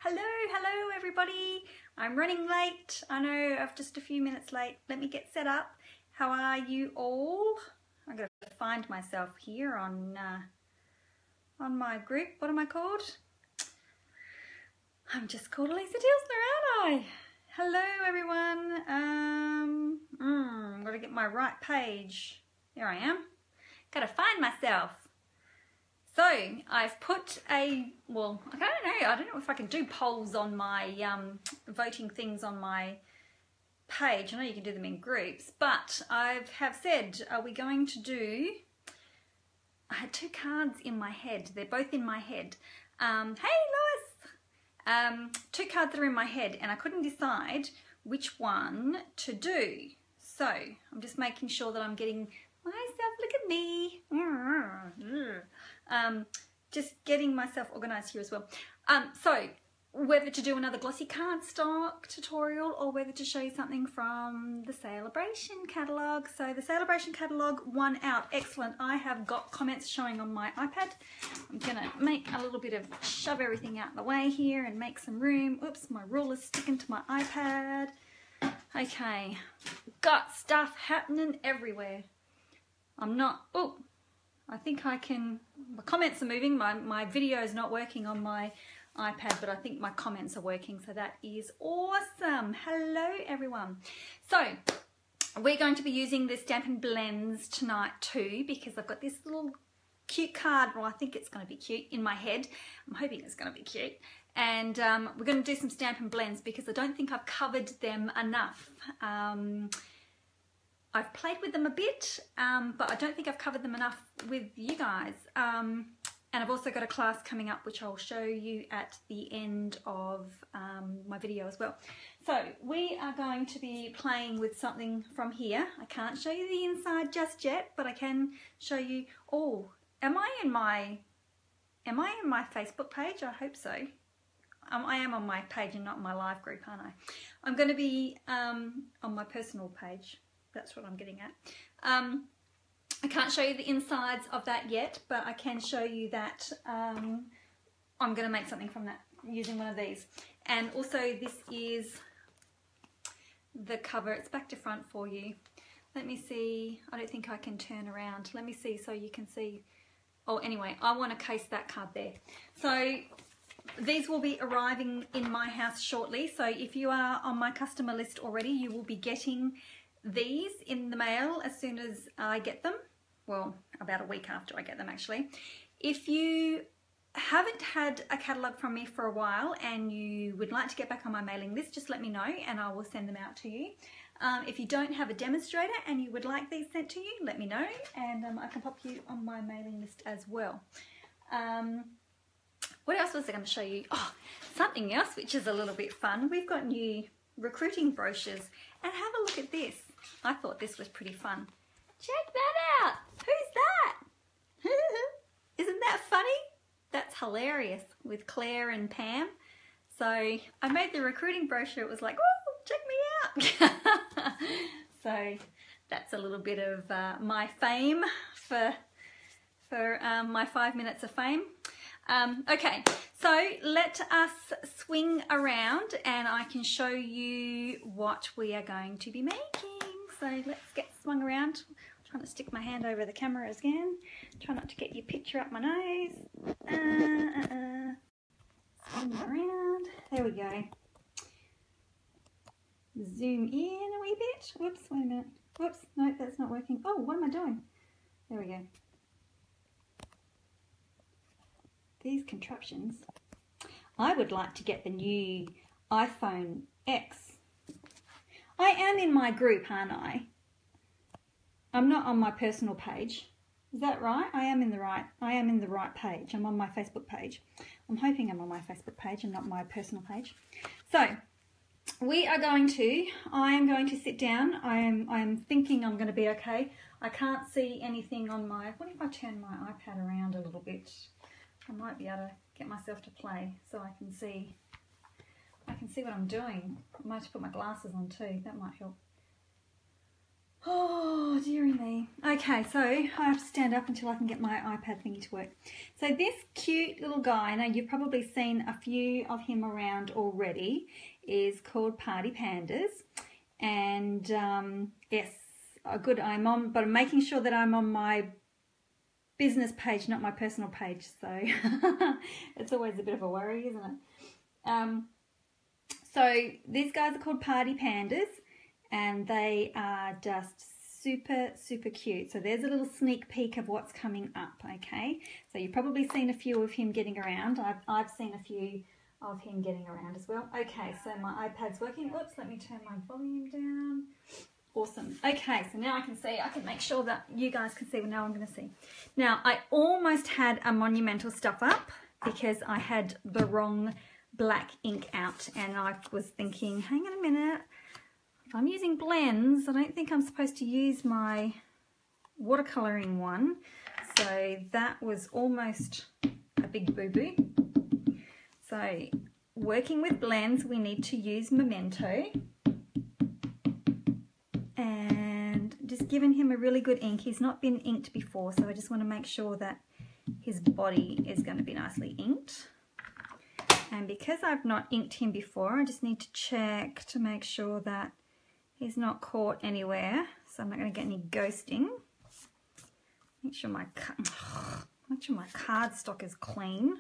Hello everybody. I'm running late. I know I'm just a few minutes late. Let me get set up. How are you all? I'm going to find myself here on my group. What am I called? I'm just called Alisa, aren't I? Hello everyone. I've got to get my right page. There I am. Got to find myself. So I've put well, I don't know if I can do polls on my voting things on my page. I know you can do them in groups, but I have said, are we going to do, I had two cards in my head. They're both in my head. Hey Lois! Two cards that are in my head and I couldn't decide which one to do. So I'm just making sure that I'm getting myself, look at me. Just getting myself organized here as well. So whether to do another glossy cardstock tutorial or whether to show you something from the Celebration catalogue. So the Celebration catalogue won out. Excellent. I have got comments showing on my iPad. I'm gonna make a little bit of shove everything out the way here and make some room. Oops, my ruler's sticking to my iPad. Okay, got stuff happening everywhere. I'm not, oh, I think I can, my comments are moving, my video is not working on my iPad, but I think my comments are working, so that is awesome. Hello everyone. So we're going to be using the Stampin Blends tonight too, because I've got this little cute card, well I think it's going to be cute in my head. I'm hoping it's going to be cute. And we're going to do some Stampin Blends because I don't think I've covered them enough. I've played with them a bit, but I don't think I've covered them enough with you guys. And I've also got a class coming up which I'll show you at the end of my video as well. So we are going to be playing with something from here. I can't show you the inside just yet, but I can show you, oh, am I in my Facebook page? I hope so. I am on my page and not my live group, aren't I? I'm going to be on my personal page. That's what I'm getting at. I can't show you the insides of that yet, but I can show you that I'm going to make something from that using one of these. And also this is the cover. It's back to front for you. Let me see. I don't think I can turn around. Let me see so you can see. Oh, anyway, I want to case that card there. So these will be arriving in my house shortly. So if you are on my customer list already, you will be getting these in the mail as soon as I get them. Well, about a week after I get them actually. If you haven't had a catalogue from me for a while and you would like to get back on my mailing list, just let me know and I will send them out to you. If you don't have a demonstrator and you would like these sent to you, let me know and I can pop you on my mailing list as well. What else was I going to show you? Oh, something else which is a little bit fun. We've got new recruiting brochures and have a look at this. I thought this was pretty fun. Check that out. Who's that? Isn't that funny? That's hilarious with Claire and Pam. So I made the recruiting brochure. It was like, oh, check me out. So that's a little bit of my fame for my 5 minutes of fame. Okay, so let us swing around and I can show you what we are going to be making. So let's get swung around. I'm trying to stick my hand over the camera again. Try not to get your picture up my nose. Swing around. There we go. Zoom in a wee bit. Whoops, wait a minute. Whoops, no, that's not working. Oh, what am I doing? There we go. These contraptions. I would like to get the new iPhone X. I am in my group, aren't I? I'm not on my personal page. Is that right? I am in the right page. I'm on my Facebook page. I'm hoping I'm on my Facebook page and not my personal page. So I am going to sit down. I am thinking I'm going to be okay. I can't see anything on my, what if I turn my iPad around a little bit? I might be able to get myself to play so I can see what I'm doing. I might have to put my glasses on too, that might help. Oh, dearie me. Okay, so I have to stand up until I can get my iPad thingy to work. So this cute little guy, now you've probably seen a few of him around already, is called Party Pandas. And yes, good, but I'm making sure that I'm on my business page, not my personal page. So it's always a bit of a worry, isn't it? So these guys are called Party Pandas, and they are just super, super cute. So there's a little sneak peek of what's coming up, okay? So you've probably seen a few of him getting around. I've seen a few of him getting around as well. Okay, so my iPad's working. Oops, let me turn my volume down. Awesome. Okay, so now I can see. I can make sure that you guys can see. Well, now I'm going to see. Now, I almost had a monumental stuff up because I had the wrong black ink out, and I was thinking, hang on a minute, if I'm using blends, I don't think I'm supposed to use my watercolouring one. So that was almost a big boo-boo. So working with blends, we need to use Memento, and just giving him a really good ink. He's not been inked before, so I just want to make sure that his body is going to be nicely inked. And because I've not inked him before, I just need to check to make sure that he's not caught anywhere, so I'm not going to get any ghosting. Make sure my cardstock is clean.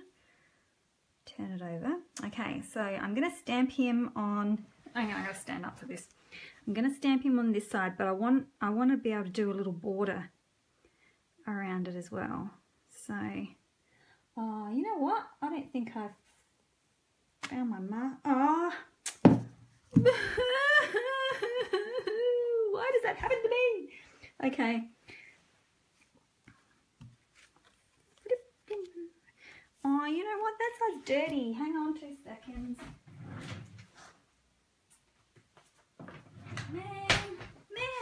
Turn it over. Okay, so I'm going to stamp him on. I'm going to stand up for this. I'm going to stamp him on this side, but I want to be able to do a little border around it as well. So, oh, you know what? I don't think I've found my mark. Oh. Why does that happen to me? Okay. Oh, you know what? That's so dirty. Hang on 2 seconds. Man,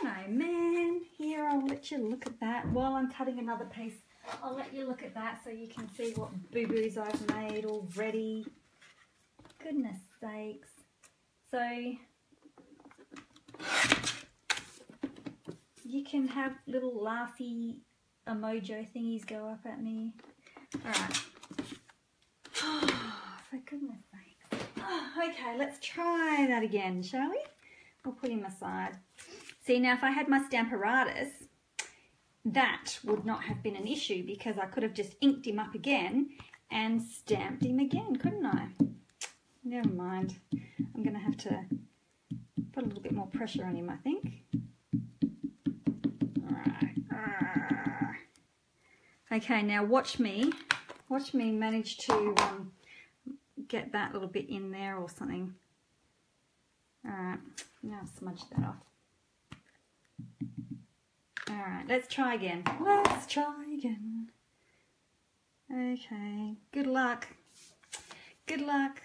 oh man. Here, I'll let you look at that while I'm cutting another piece. I'll let you look at that so you can see what boo-boos I've made already. Goodness sakes. So you can have little laughy emoji thingies go up at me. Alright. Oh, for goodness sakes. Oh, okay, let's try that again, shall we? We'll put him aside. See, now if I had my Stamparatus, that would not have been an issue because I could have just inked him up again and stamped him again, couldn't I? Never mind. I'm going to have to put a little bit more pressure on him, I think. Alright. Okay, now watch me. Watch me manage to get that little bit in there or something. Alright, now smudge that off. Alright, let's try again. Let's try again. Okay, good luck. Good luck.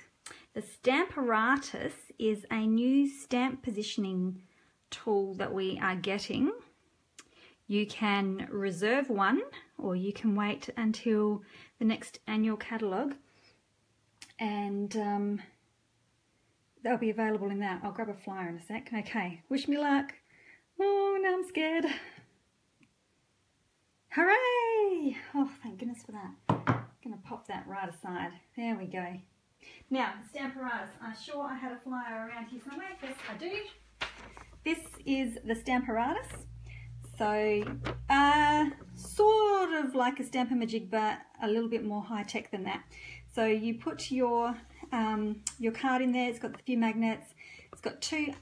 The Stamparatus is a new stamp positioning tool that we are getting. You can reserve one, or you can wait until the next annual catalogue, and they'll be available in that. I'll grab a flyer in a sec. Okay, wish me luck. Oh, now I'm scared. Hooray! Oh, thank goodness for that. I'm going to pop that right aside. There we go. Now, Stamparatus. I'm sure I had a flyer around here somewhere. Yes, I do. This is the Stamparatus. So, sort of like a Stamp-A-Majig, but a little bit more high-tech than that. So you put your card in there. It's got a few magnets. It's got two,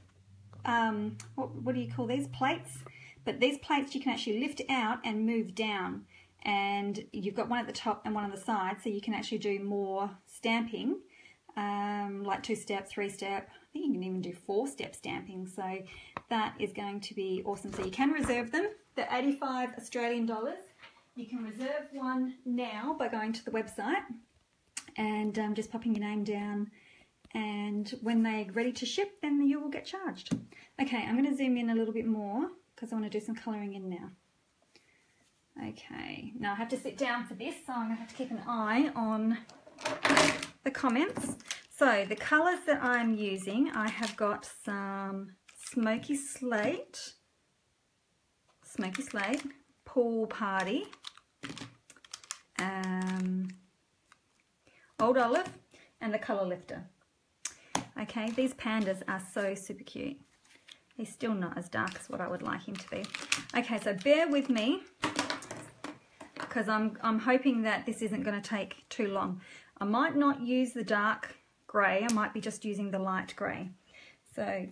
what do you call these? Plates. But these plates you can actually lift out and move down. And you've got one at the top and one on the side, so you can actually do more stamping, like 2-step, 3-step. I think you can even do 4-step stamping, so that is going to be awesome. So you can reserve them. They're 85 Australian dollars. You can reserve one now by going to the website and just popping your name down, and when they're ready to ship, then you will get charged. Okay, I'm going to zoom in a little bit more because I want to do some colouring in now. Okay, now I have to sit down for this, so I'm going to have to keep an eye on the comments. So the colours that I'm using, I have got some Smoky Slate, Smoky Slate, Pool Party, Old Olive, and the Colour Lifter. Okay, these pandas are so super cute. He's still not as dark as what I would like him to be. Okay, so bear with me, because I'm hoping that this isn't going to take too long. I might not use the dark grey, I might be just using the light grey. So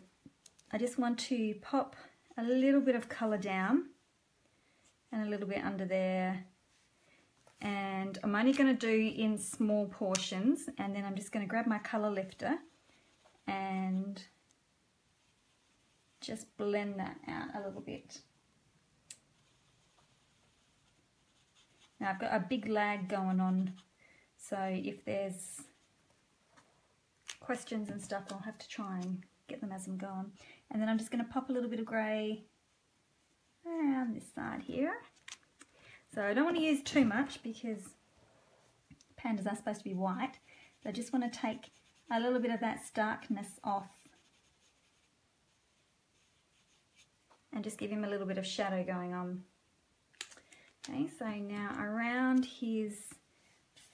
I just want to pop a little bit of colour down and a little bit under there. And I'm only going to do in small portions, and then I'm just going to grab my colour lifter and just blend that out a little bit. Now I've got a big lag going on, so if there's questions and stuff, I'll have to try and get them as I'm going. And then I'm just going to pop a little bit of grey around this side here. So I don't want to use too much because pandas are supposed to be white. So I just want to take a little bit of that starkness off and just give him a little bit of shadow going on. Okay, so now around his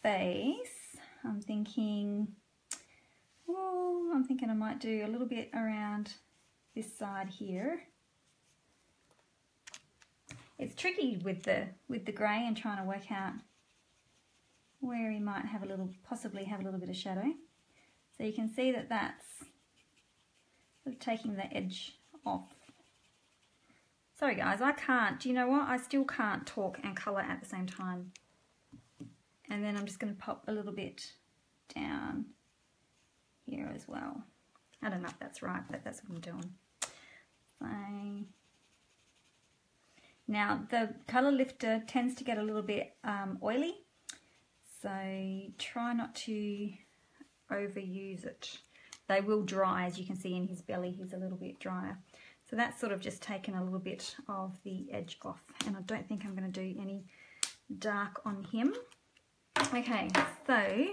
face, I'm thinking I might do a little bit around this side here. It's tricky with the grey and trying to work out where he might have possibly have a little bit of shadow. So you can see that that's sort of taking the edge off. Sorry guys, I can't, do you know what? I still can't talk and colour at the same time. And then I'm just going to pop a little bit down here as well. I don't know if that's right, but that's what I'm doing. So, now the colour lifter tends to get a little bit oily, so try not to overuse it. They will dry, as you can see in his belly, he's a little bit drier. So that's sort of just taken a little bit of the edge off, and I don't think I'm going to do any dark on him. Okay, so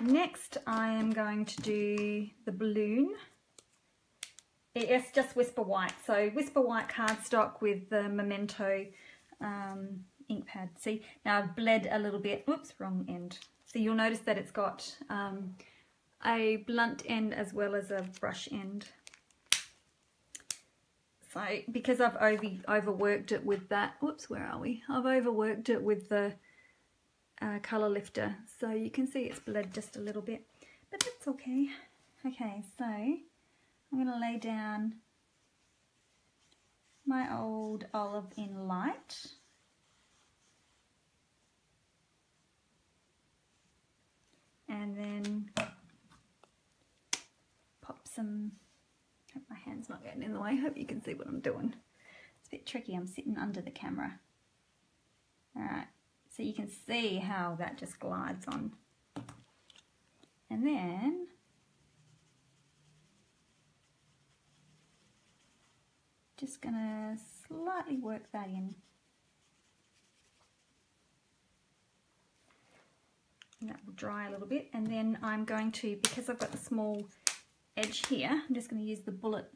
next I am going to do the balloon. It's just Whisper White, so Whisper White cardstock with the Memento ink pad. See, now I've bled a little bit, oops, wrong end. So you'll notice that it's got a blunt end as well as a brush end. So because I've overworked it with that, whoops, where are we? I've overworked it with the colour lifter, so you can see it's bled just a little bit, but that's okay. Okay, so I'm going to lay down my Old Olive in light. And then pop some, hope my hand's not getting in the way, hope you can see what I'm doing. It's a bit tricky, I'm sitting under the camera. Alright, so you can see how that just glides on. And then just gonna slightly work that in. And that will dry a little bit, and then I'm going to, because I've got the small edge here, I'm just going to use the bullet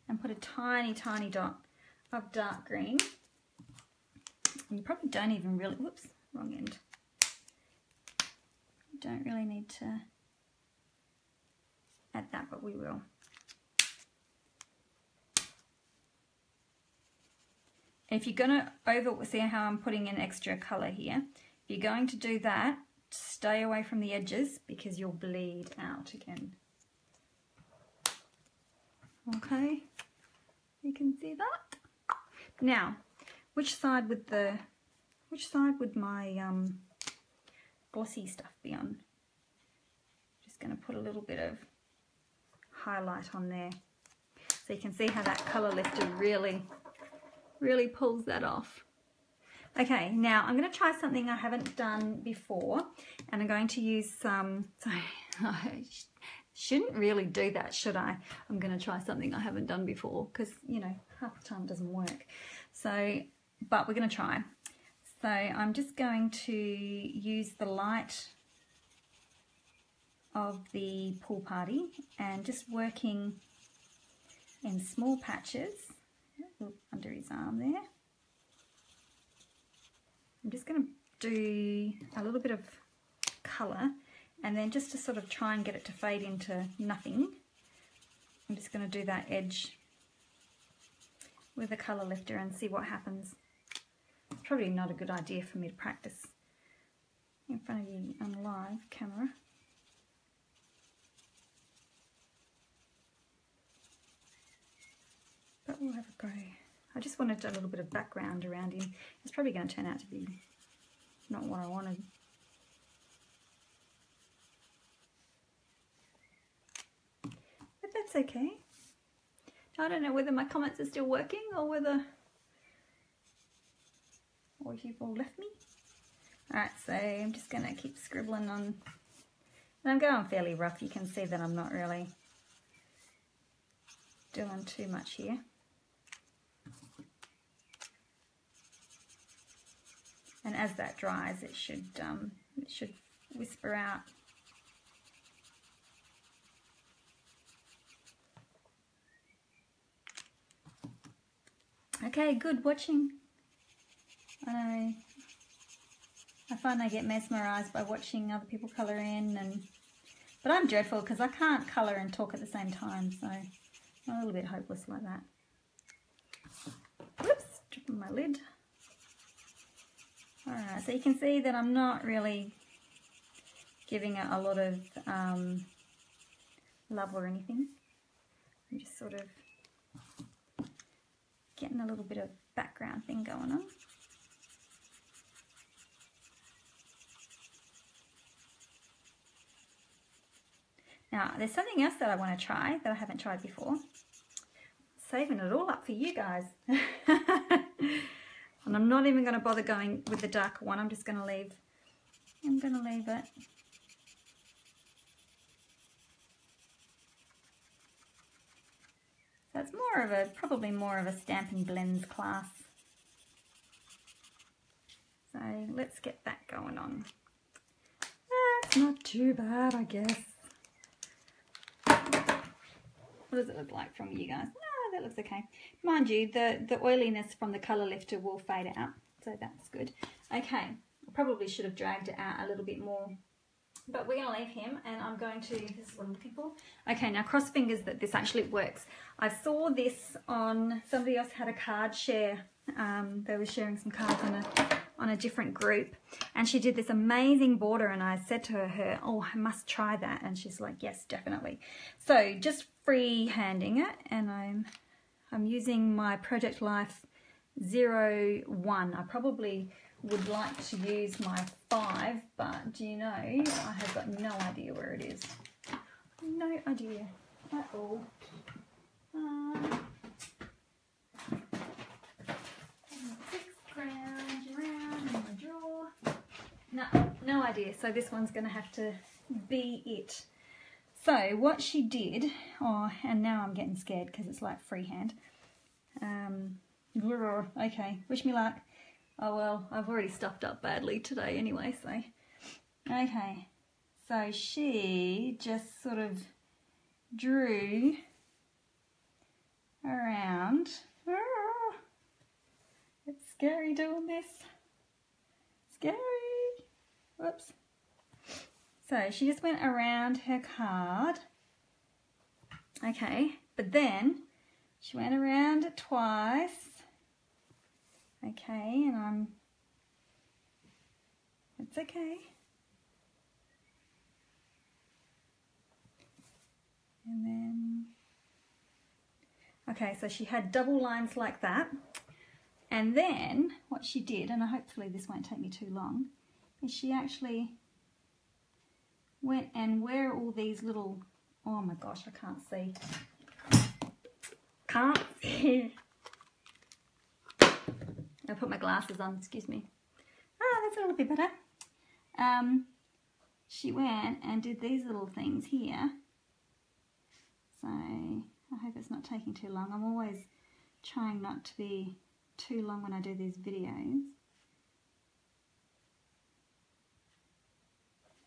and put a tiny, tiny dot of dark green. And you probably don't even really, whoops, wrong end. You don't really need to add that, but we will. If you're going to see how I'm putting in extra colour here, if you're going to do that, stay away from the edges because you'll bleed out again. Okay, you can see that. Now, which side would my glossy stuff be on? Just going to put a little bit of highlight on there, so you can see how that colour lifter really pulls that off. Okay, now I'm going to try something I haven't done before, and I'm going to use some, sorry, I shouldn't really do that, should I? I'm going to try something I haven't done before, because, you know, half the time it doesn't work. So, but we're going to try. So I'm just going to use the light of the Pool Party and just working in small patches under his arm there. I'm just going to do a little bit of colour, and then just to sort of try and get it to fade into nothing, I'm just going to do that edge with a colour lifter and see what happens. It's probably not a good idea for me to practice in front of you on live camera. But we'll have a go. I just wanted a little bit of background around him. It's probably going to turn out to be not what I wanted. But that's okay. I don't know whether my comments are still working or you've all left me. Alright, so I'm just going to keep scribbling on. And I'm going fairly rough. You can see that I'm not really doing too much here. And as that dries, it should whisper out. Okay, good watching. I find I get mesmerised by watching other people colour in, but I'm dreadful because I can't colour and talk at the same time, so I'm a little bit hopeless like that. Whoops, dropping my lid. Alright, so you can see that I'm not really giving it a lot of love or anything. I'm just sort of getting a little bit of background thing going on. Now, there's something else that I want to try that I haven't tried before. Saving it all up for you guys. And I'm not even going to bother going with the darker one. I'm just going to leave. I'm going to leave it. So it's more of a, probably more of a Stampin Blends class. So let's get that going on. That's not too bad, I guess. What does it look like from you guys? No, that looks okay. Mind you, the oiliness from the colour lifter will fade out, so that's good. Okay, I probably should have dragged it out a little bit more, but we're going to leave him, and I'm going to, this is what I'm looking for. Okay, now cross fingers that this actually works. I saw this on, somebody else had a card share. They were sharing some cards on a different group, and she did this amazing border, and I said to her, oh, I must try that, and she's like, yes, definitely. So just free-handing it, and I'm using my Project Life 01. I probably would like to use my 5, but do you know, I have got no idea where it is. No idea at all. Around in my drawer. No idea. So this one's going to have to be it. So what she did, oh, and now I'm getting scared because it's like freehand. Okay, wish me luck. Oh well, I've already stuffed up badly today anyway, so. Okay, so she just sort of drew around. It's scary doing this. Scary. Whoops. So she just went around her card. Okay, but then she went around it twice. Okay, and it's okay. And then, okay, so she had double lines like that. And then what she did, and hopefully this won't take me too long, is she actually went and where all these little, oh my gosh, I can't see. Can't see. I'll put my glasses on, excuse me. Oh, that's a little bit better. She went and did these little things here. So I hope it's not taking too long. I'm always trying not to be too long when I do these videos.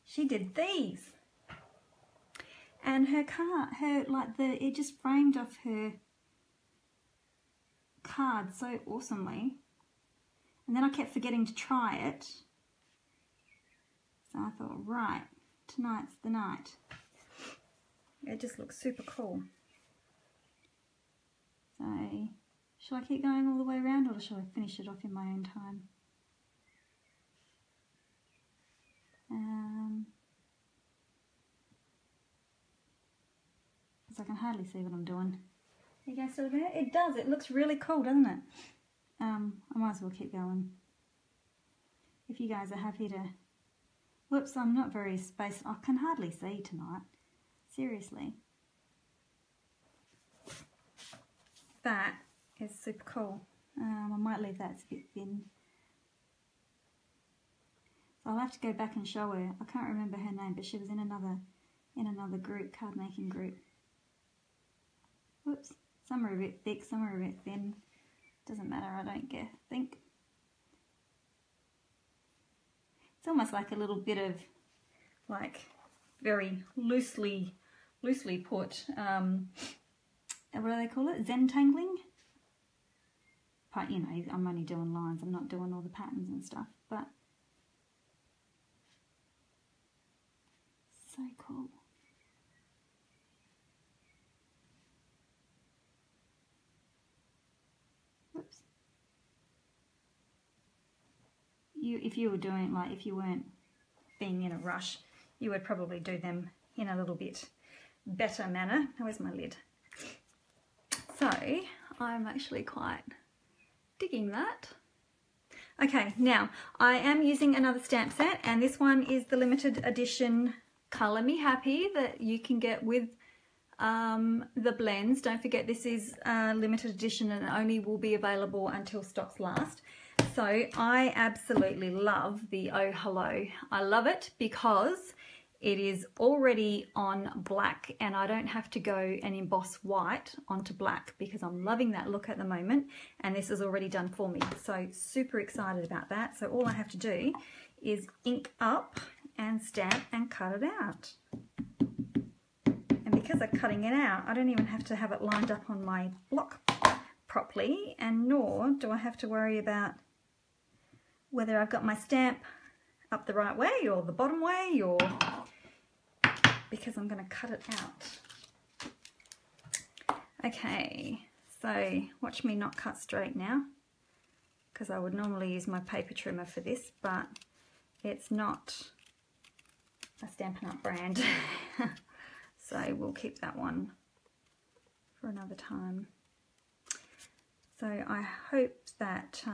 She did these, and her card, it just framed off her card so awesomely. And then I kept forgetting to try it. So I thought, right, tonight's the night. It just looks super cool. So, shall I keep going all the way around, or shall I finish it off in my own time? Because I can hardly see what I'm doing. You guys still there? It does. It looks really cool, doesn't it? I might as well keep going. If you guys are happy to... Whoops, I'm not very spaced. I can hardly see tonight. Seriously. That is super cool. I might leave that, it's a bit thin. So I'll have to go back and show her. I can't remember her name, but she was in another group, card making group. Whoops. Some are a bit thick, some are a bit thin. Doesn't matter, I don't think. It's almost like a little bit of, like, very loosely put, what do they call it? Zen tangling? But, you know, I'm only doing lines, I'm not doing all the patterns and stuff, but so cool. Whoops. If you were doing, like, if you weren't being in a rush, you would probably do them in a little bit better manner. Where's my lid? So, I'm actually quite digging that. Okay, now, I am using another stamp set, and this one is the limited edition Colour Me Happy that you can get with the blends. Don't forget, this is limited edition and only will be available until stocks last. So I absolutely love the Oh Hello. I love it because it is already on black and I don't have to go and emboss white onto black because I'm loving that look at the moment, and this is already done for me. So super excited about that. So all I have to do is ink up and stamp and cut it out. And because I'm cutting it out, I don't even have to have it lined up on my block properly, and nor do I have to worry about whether I've got my stamp up the right way or the bottom way, or because I'm going to cut it out. Okay, so watch me not cut straight now, because I would normally use my paper trimmer for this, but it's not a Stampin' Up brand. So we'll keep that one for another time. So I hope that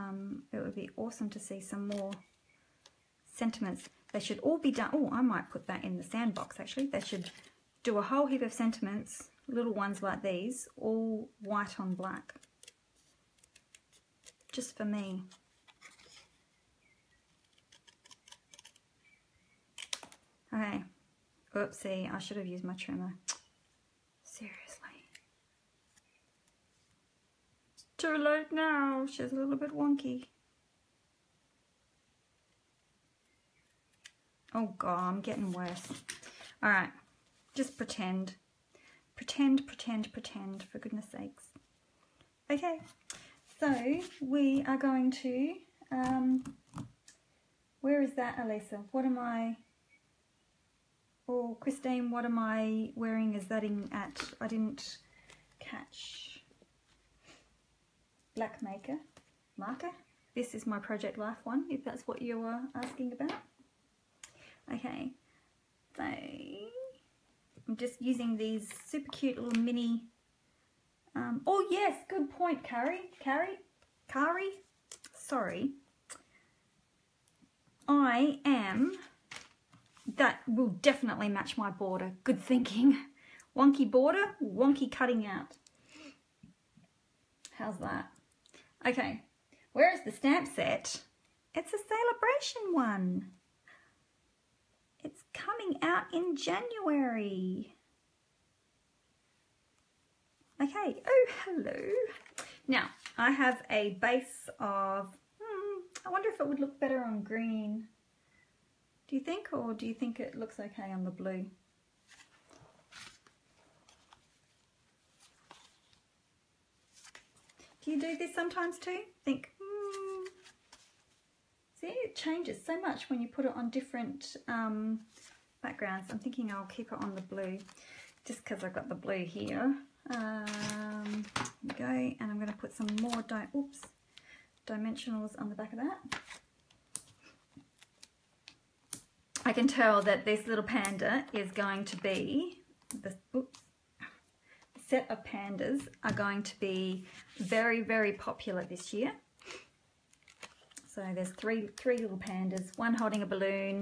it would be awesome to see some more sentiments. They should all be done. Oh, I might put that in the sandbox actually. They should do a whole heap of sentiments, little ones like these, all white on black. Just for me. Okay. Oopsie, I should have used my trimmer. Seriously. It's too late now. She's a little bit wonky. Oh God, I'm getting worse. All right, just pretend. Pretend, for goodness sakes. Okay, so we are going to, where is that, Alisa? What am I, oh, Christine, what am I wearing? Is that in at, I didn't catch. Black marker. This is my Project Life one, if that's what you were asking about. Okay, so I'm just using these super cute little mini, oh yes, good point, Kari, sorry. That will definitely match my border, good thinking. Wonky border, wonky cutting out. How's that? Okay, where is the stamp set? It's a celebration one. It's coming out in January. Okay, oh hello. Now, I have a base of, I wonder if it would look better on green. Do you think, or do you think it looks okay on the blue? Do you do this sometimes too? Think, see, it changes so much when you put it on different backgrounds. I'm thinking I'll keep it on the blue just because I've got the blue here. There we go, and I'm going to put some more dimensionals on the back of that. I can tell that this little panda is going to be, the set of pandas are going to be very, very popular this year. So there's three little pandas, one holding a balloon,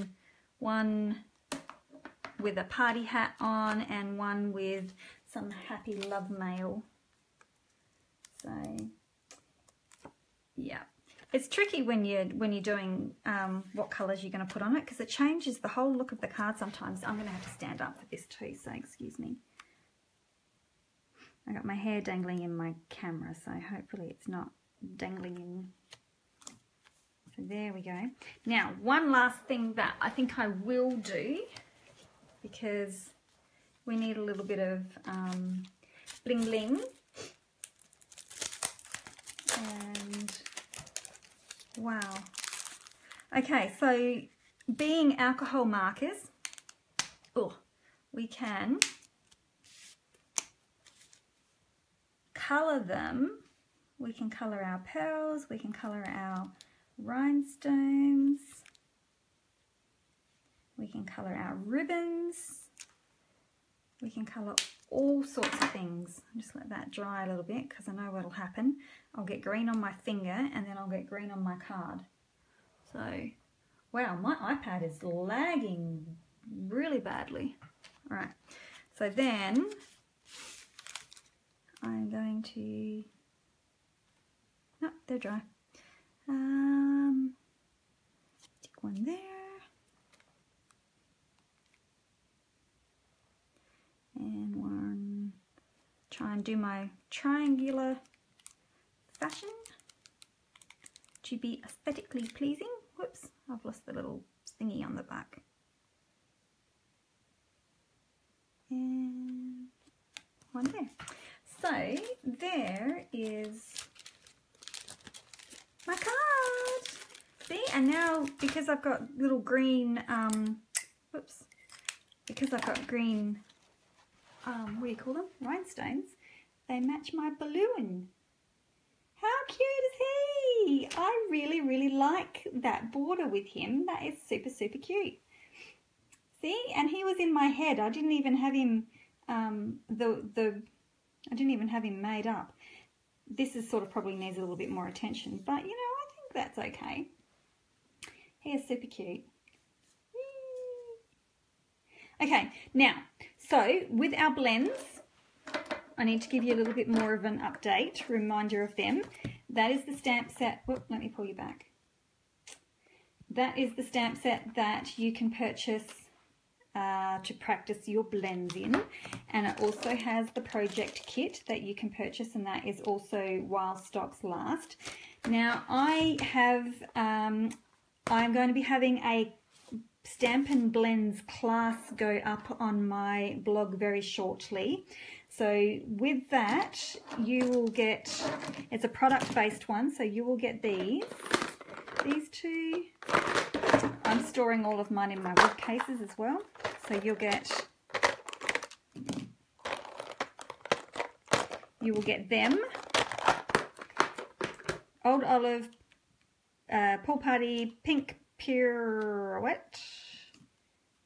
one with a party hat on, and one with some happy love mail. So yeah, it's tricky when you're doing what colours you're going to put on it, because it changes the whole look of the card sometimes. I'm going to have to stand up for this too, so excuse me. I got my hair dangling in my camera, so hopefully it's not dangling in. So there we go. Now, one last thing that I think I will do, because we need a little bit of bling bling. And wow. Okay, so being alcohol markers, we can colour them. We can colour our pearls, we can colour our rhinestones, we can colour our ribbons, we can colour all sorts of things. Just let that dry a little bit, because I know what'll happen. I'll get green on my finger and then I'll get green on my card. So, wow, my iPad is lagging really badly. All right, so then I'm going to, no, they're dry. Stick one there. And one, try and do my triangular fashion to be aesthetically pleasing. Whoops, I've lost the little thingy on the back. And one there. So there is my card. See, and now because I've got little green, because I've got green, what do you call them? Rhinestones. They match my balloon. How cute is he? I really, really like that border with him. That is super, super cute. See, and he was in my head. I didn't even have him, I didn't even have him made up. This is sort of probably needs a little bit more attention, but you know, I think that's okay. He is super cute. Okay, now, so with our blends, I need to give you a little bit more of an update, reminder of them. That is the stamp set. Whoop, let me pull you back. That is the stamp set that you can purchase to practice your blends in, and it also has the project kit that you can purchase, and that is also while stocks last. Now I have, I'm going to be having a Stampin Blends class go up on my blog very shortly. So with that, you will get, it's a product-based one, so you will get these two. I'm storing all of mine in my wood cases as well. So you'll get, you will get them. Old Olive, Pool Party, Pink Pirouette.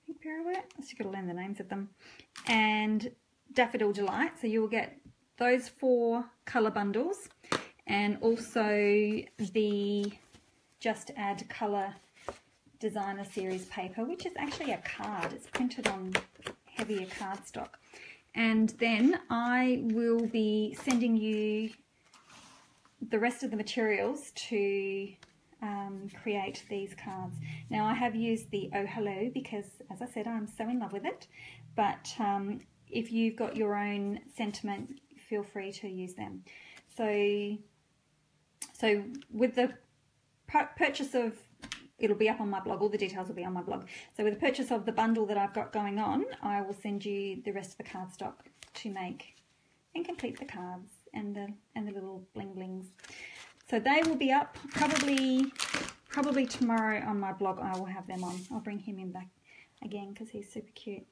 Pink Pirouette? I just got to learn the names of them. And Daffodil Delight. So you will get those 4 colour bundles, and also the Just Add Colour Designer Series paper, which is actually a card. It's printed on heavier cardstock. And then I will be sending you the rest of the materials to create these cards. Now I have used the Oh Hello because, as I said, I'm so in love with it, but if you've got your own sentiment, feel free to use them. So with the purchase of, it'll be up on my blog, all the details will be on my blog. So with the purchase of the bundle that I've got going on, I will send you the rest of the cardstock to make and complete the cards. and the little bling blings. So they will be up probably tomorrow on my blog. I will have them on. I'll bring him in back again because he's super cute.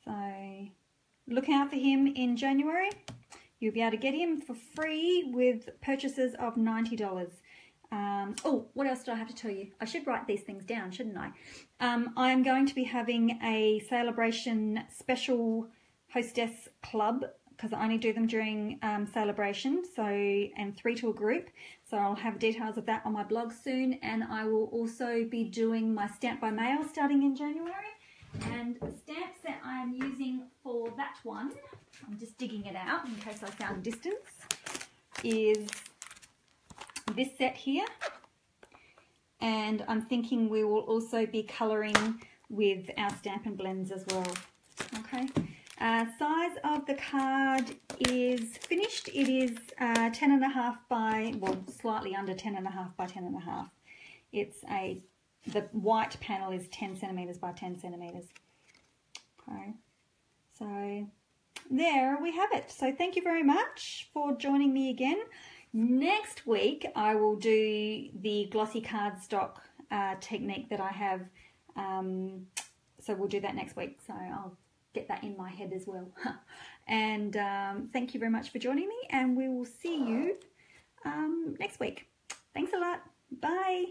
So look out for him in January. You'll be able to get him for free with purchases of $90. Oh, what else do I have to tell you? I should write these things down, shouldn't I? I'm going to be having a celebration special hostess club because I only do them during celebration, so, and 3 to a group. So I'll have details of that on my blog soon, and I will also be doing my stamp by mail starting in January. And the stamp set I am using for that one, I'm just digging it out in case I found distance, is this set here. And I'm thinking we will also be colouring with our Stampin Blends as well. Okay. Size of the card is finished. It is 10.5 by, well, slightly under 10.5 by 10.5. It's the white panel is 10 centimeters by 10 centimeters. Okay, so there we have it. So thank you very much for joining me again. Next week I will do the glossy cardstock technique that I have. So we'll do that next week. So I'll get that in my head as well. And thank you very much for joining me, and we will see you next week. Thanks a lot. Bye.